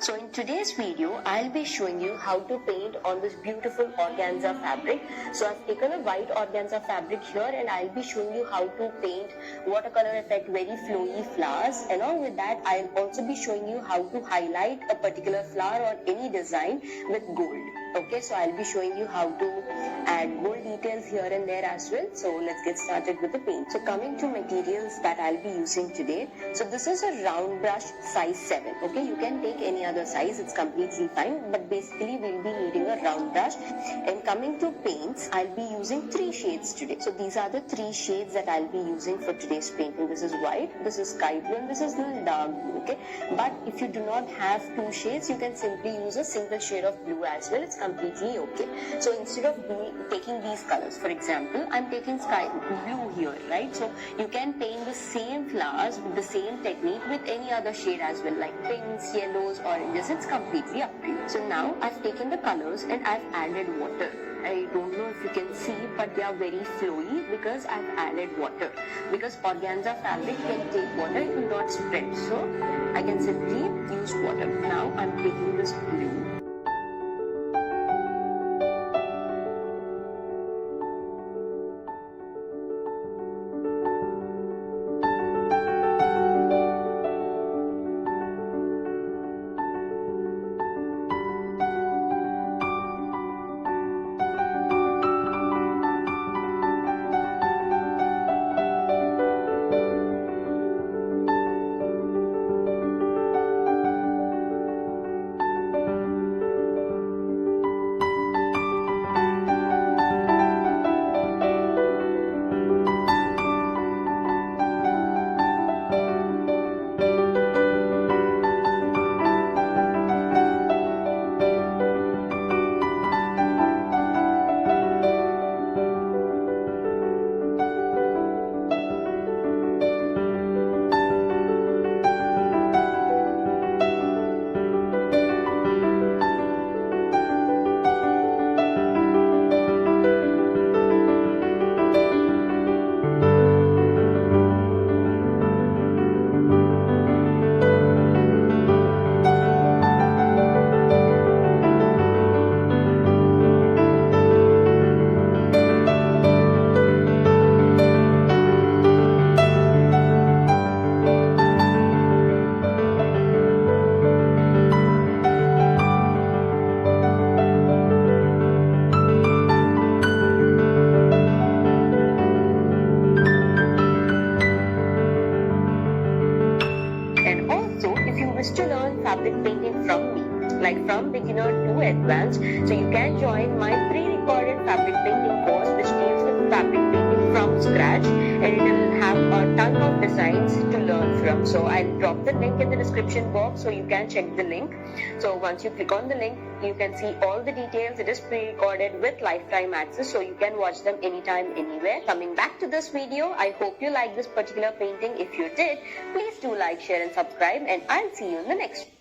So in today's video, I'll be showing you how to paint on this beautiful organza fabric. So I've taken a white organza fabric here and I'll be showing you how to paint watercolor effect, very flowy flowers. Along with that, I'll also be showing you how to highlight a particular flower or any design with gold. Okay, so I'll be showing you how to add gold details here and there as well. So let's get started with the paint. So coming to materials that I'll be using today. So this is a round brush size 7. Okay, you can take any other size, it's completely fine. But basically we'll be needing a round brush. And coming to paints, I'll be using 3 shades today. So these are the 3 shades that I'll be using for today's painting. This is white, this is sky blue, and this is little dark blue. Okay, but if you do not have 2 shades, you can simply use a single shade of blue as well. It's completely okay. So instead of taking these colors, for example, I'm taking sky blue here, right? So you can paint the same flowers with the same technique with any other shade as well, like pinks, yellows, oranges. It's completely up to you. So now I've taken the colors and I've added water. I don't know if you can see, but they are very flowy because I've added water. Because organza fabric can take water, it will not spread. So I can simply use water. Now I'm taking this blue. To learn fabric painting from me, like from beginner to advanced, so you can join my pre-recorded fabric painting course which deals with fabric painting from scratch, and it will have a ton of designs to learn from. So I'll drop the link in the description box so you can check the link. So once you click on the link, you can see all the details. It is pre-recorded with lifetime access, so you can watch them anytime, anywhere. Coming back to this video, I hope you like this particular painting. If you did, please do like, share and subscribe, and I'll see you in the next one.